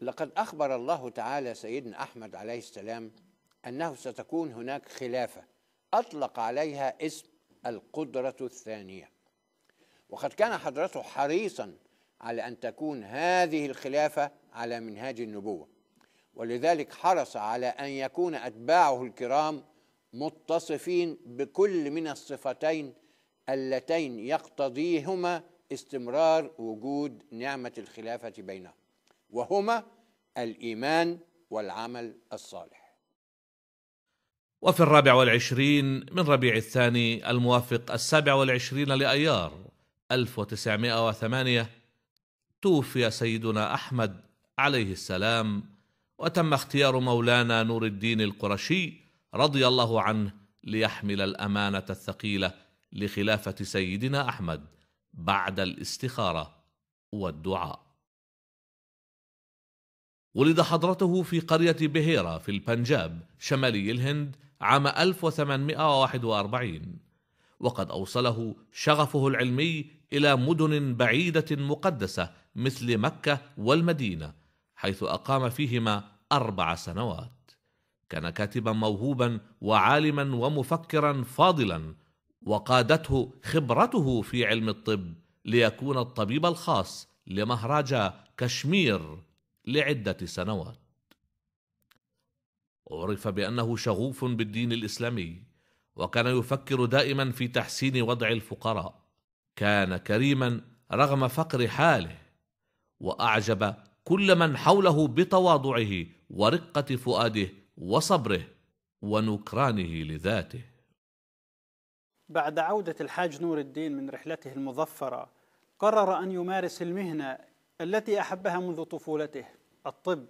لقد أخبر الله تعالى سيدنا أحمد عليه السلام أنه ستكون هناك خلافة أطلق عليها اسم القدرة الثانية، وقد كان حضرته حريصا على أن تكون هذه الخلافة على منهاج النبوة، ولذلك حرص على أن يكون أتباعه الكرام متصفين بكل من الصفتين اللتين يقتضيهما استمرار وجود نعمة الخلافة بينهم، وهما الإيمان والعمل الصالح. وفي 24 من ربيع الثاني الموافق 27 لأيار 1908 توفي سيدنا أحمد عليه السلام، وتم اختيار مولانا نور الدين القرشي رضي الله عنه ليحمل الأمانة الثقيلة لخلافة سيدنا أحمد بعد الاستخارة والدعاء. ولد حضرته في قرية بهيرة في البنجاب شمالي الهند عام 1841، وقد أوصله شغفه العلمي إلى مدن بعيدة مقدسة مثل مكة والمدينة، حيث أقام فيهما 4 سنوات. كان كاتبا موهوبا وعالما ومفكرا فاضلا، وقادته خبرته في علم الطب ليكون الطبيب الخاص لمهراجا كشمير لعدة سنوات. عرف بأنه شغوف بالدين الإسلامي، وكان يفكر دائما في تحسين وضع الفقراء. كان كريما رغم فقر حاله، وأعجب كل من حوله بتواضعه ورقة فؤاده وصبره ونكرانه لذاته. بعد عودة الحاج نور الدين من رحلته المظفرة، قرر أن يمارس المهنة التي أحبها منذ طفولته، الطب،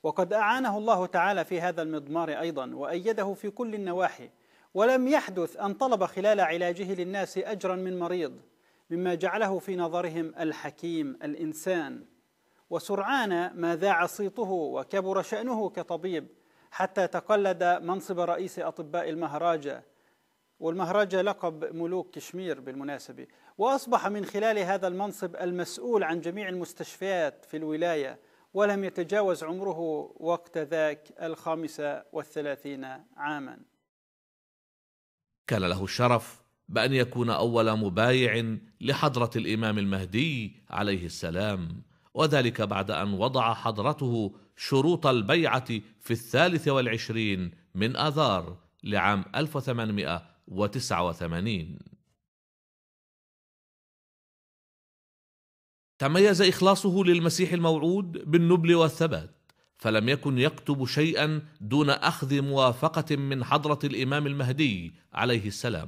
وقد أعانه الله تعالى في هذا المضمار أيضا وأيده في كل النواحي، ولم يحدث أن طلب خلال علاجه للناس أجرا من مريض، مما جعله في نظرهم الحكيم الإنسان. وسرعان ما ذاع صيته وكبر شأنه كطبيب، حتى تقلد منصب رئيس أطباء المهراجة، والمهراجة لقب ملوك كشمير بالمناسبة، وأصبح من خلال هذا المنصب المسؤول عن جميع المستشفيات في الولاية، ولم يتجاوز عمره وقت ذاك 35 عاما. كان له الشرف بأن يكون أول مبايع لحضرة الإمام المهدي عليه السلام، وذلك بعد أن وضع حضرته شروط البيعة في 23 من آذار لعام 1889. تميز إخلاصه للمسيح الموعود بالنبل والثبات، فلم يكن يكتب شيئا دون أخذ موافقة من حضرة الإمام المهدي عليه السلام.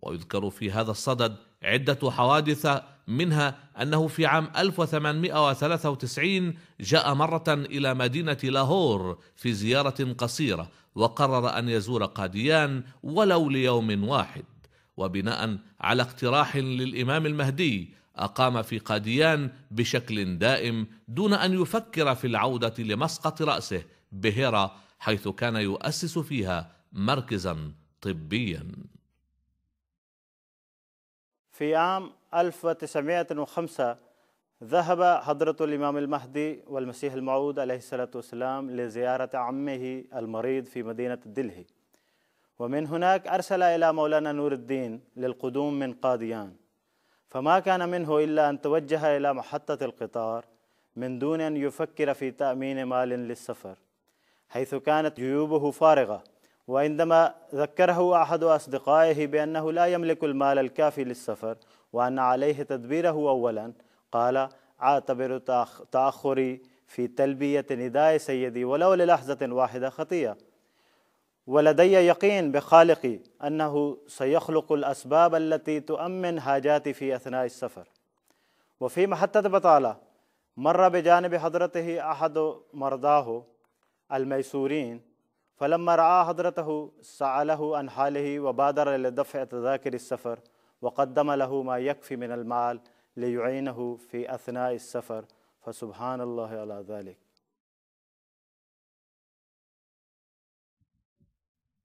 ويذكر في هذا الصدد عدة حوادث، منها أنه في عام 1893 جاء مرة إلى مدينة لاهور في زيارة قصيرة، وقرر أن يزور قاديان ولو ليوم واحد، وبناء على اقتراح للإمام المهدي أقام في قاديان بشكل دائم دون أن يفكر في العودة لمسقط رأسه بهيرة، حيث كان يؤسس فيها مركزا طبيا. في عام 1905 ذهب حضرة الإمام المهدي والمسيح الموعود عليه الصلاة والسلام لزيارة عمه المريض في مدينة دلهي، ومن هناك أرسل إلى مولانا نور الدين للقدوم من قاديان، فما كان منه إلا أن توجه إلى محطة القطار من دون أن يفكر في تأمين مال للسفر، حيث كانت جيوبه فارغة. وعندما ذكره أحد أصدقائه بأنه لا يملك المال الكافي للسفر وأن عليه تدبيره أولا، قال: أعتبر تأخري في تلبية نداء سيدي ولو للحظة واحدة خطيئة، ولدي يقين بخالقي أنه سيخلق الأسباب التي تؤمن حاجاتي في أثناء السفر. وفي محطة بطالة مر بجانب حضرته أحد مرضاه الميسورين، فلما رأى حضرته سأله عن حاله وبادر لدفع تذاكر السفر، وقدم له ما يكفي من المال ليعينه في أثناء السفر، فسبحان الله على ذلك.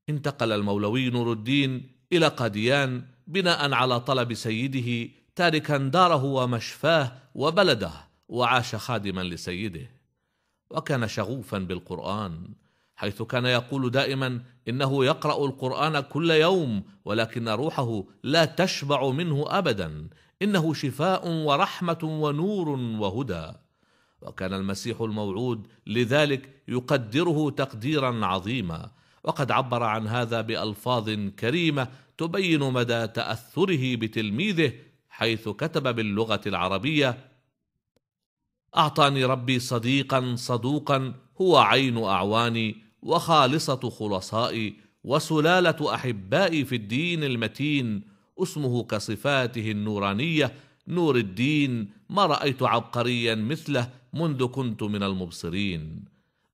انتقل المولوي نور الدين إلى قاديان بناء على طلب سيده، تاركا داره ومشفاه وبلده وعاش خادما لسيده. وكان شغوفا بالقرآن، حيث كان يقول دائما إنه يقرأ القرآن كل يوم، ولكن روحه لا تشبع منه أبدا، إنه شفاء ورحمة ونور وهدى. وكان المسيح الموعود لذلك يقدره تقديرا عظيما، وقد عبر عن هذا بألفاظ كريمة تبين مدى تأثره بتلميذه، حيث كتب باللغة العربية: أعطاني ربي صديقا صدوقا هو عين أعواني وخالصة خلصائي وسلالة أحبائي في الدين المتين، اسمه كصفاته النورانية نور الدين، ما رأيت عبقريا مثله منذ كنت من المبصرين.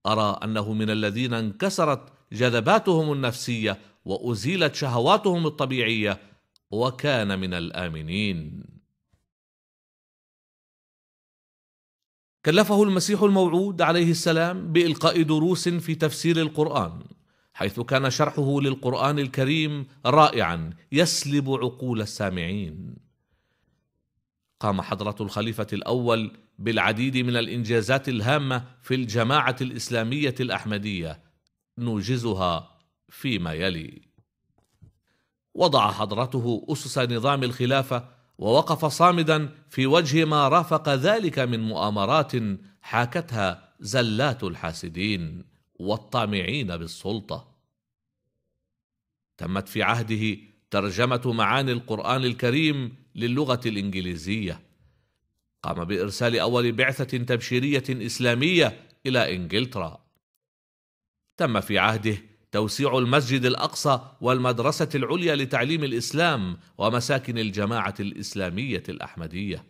أرى أنه من الذين انكسرت جذباتهم النفسية وأزيلت شهواتهم الطبيعية، وكان من الآمنين. كلفه المسيح الموعود عليه السلام بإلقاء دروس في تفسير القرآن، حيث كان شرحه للقرآن الكريم رائعا يسلب عقول السامعين. قام حضرة الخليفة الأول بالعديد من الإنجازات الهامة في الجماعة الإسلامية الأحمدية، نوجزها فيما يلي. وضع حضرته أسس نظام الخلافة، ووقف صامدا في وجه ما رافق ذلك من مؤامرات حاكتها زلات الحاسدين والطامعين بالسلطة. تمت في عهده ترجمة معاني القرآن الكريم للغة الإنجليزية. قام بإرسال أول بعثة تبشيرية إسلامية إلى إنجلترا. تم في عهده توسيع المسجد الأقصى والمدرسة العليا لتعليم الإسلام ومساكن الجماعة الإسلامية الأحمدية.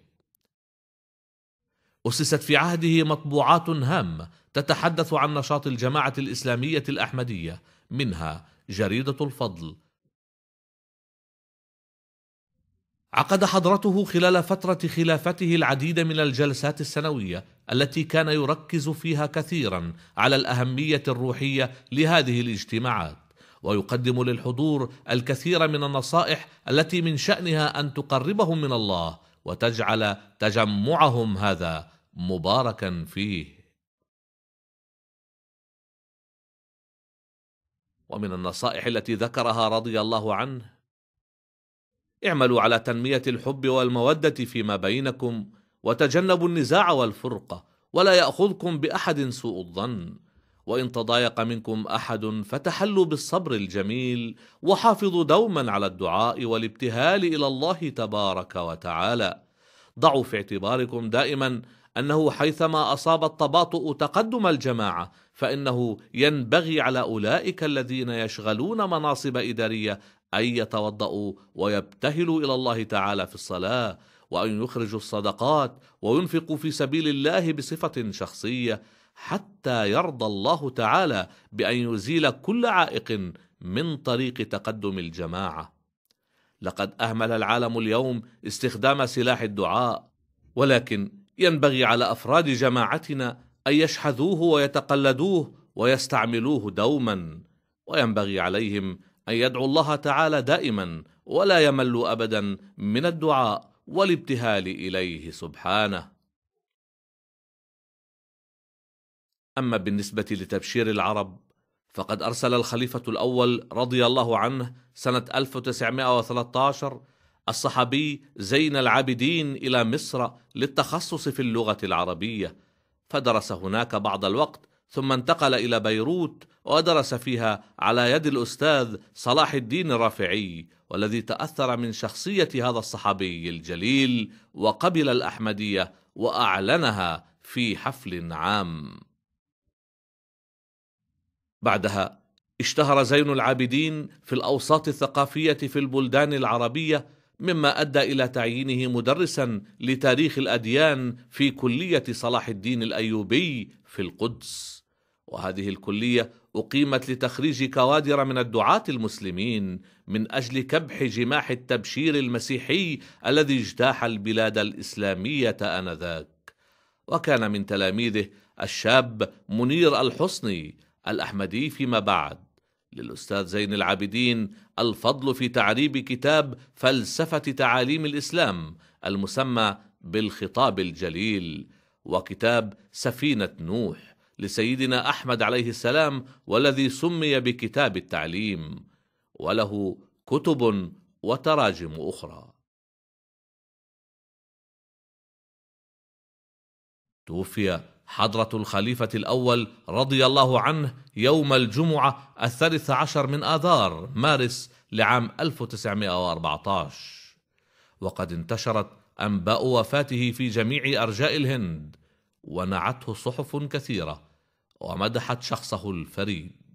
أسست في عهده مطبوعات هامة تتحدث عن نشاط الجماعة الإسلامية الأحمدية، منها جريدة الفضل. عقد حضرته خلال فترة خلافته العديد من الجلسات السنوية التي كان يركز فيها كثيرا على الأهمية الروحية لهذه الاجتماعات، ويقدم للحضور الكثير من النصائح التي من شأنها أن تقربهم من الله وتجعل تجمعهم هذا مباركا فيه. ومن النصائح التي ذكرها رضي الله عنه: اعملوا على تنمية الحب والمودة فيما بينكم، وتجنبوا النزاع والفرقة، ولا يأخذكم بأحد سوء الظن، وإن تضايق منكم أحد فتحلوا بالصبر الجميل، وحافظوا دوما على الدعاء والابتهال إلى الله تبارك وتعالى. ضعوا في اعتباركم دائما أنه حيثما أصاب التباطؤ تقدم الجماعة، فإنه ينبغي على أولئك الذين يشغلون مناصب إدارية أن يتوضأوا ويبتهلوا إلى الله تعالى في الصلاة، وأن يخرجوا الصدقات وينفقوا في سبيل الله بصفة شخصية، حتى يرضى الله تعالى بأن يزيل كل عائق من طريق تقدم الجماعة. لقد أهمل العالم اليوم استخدام سلاح الدعاء، ولكن ينبغي على أفراد جماعتنا أن يشحذوه ويتقلدوه ويستعملوه دوما، وينبغي عليهم أن يدعوا الله تعالى دائما ولا يملوا أبدا من الدعاء والابتهال إليه سبحانه. أما بالنسبة لتبشير العرب، فقد أرسل الخليفة الأول رضي الله عنه سنة 1913 الصحابي زين العابدين إلى مصر للتخصص في اللغة العربية، فدرس هناك بعض الوقت، ثم انتقل إلى بيروت ودرس فيها على يد الأستاذ صلاح الدين الرافعي، والذي تأثر من شخصية هذا الصحابي الجليل وقبل الأحمدية وأعلنها في حفل عام. بعدها اشتهر زين العابدين في الأوساط الثقافية في البلدان العربية، مما أدى إلى تعيينه مدرسا لتاريخ الأديان في كلية صلاح الدين الأيوبي في القدس. وهذه الكلية أقيمت لتخريج كوادر من الدعاة المسلمين من أجل كبح جماح التبشير المسيحي الذي اجتاح البلاد الإسلامية آنذاك. وكان من تلاميذه الشاب منير الحصني الأحمدي فيما بعد. للأستاذ زين العابدين الفضل في تعريب كتاب فلسفة تعاليم الإسلام المسمى بالخطاب الجليل، وكتاب سفينة نوح لسيدنا أحمد عليه السلام، والذي سمي بكتاب التعليم، وله كتب وتراجم أخرى. توفي حضرة الخليفة الأول رضي الله عنه يوم الجمعة 13 من آذار مارس لعام 1914، وقد انتشرت أنباء وفاته في جميع أرجاء الهند، ونعته صحف كثيرة ومدحت شخصه الفريد.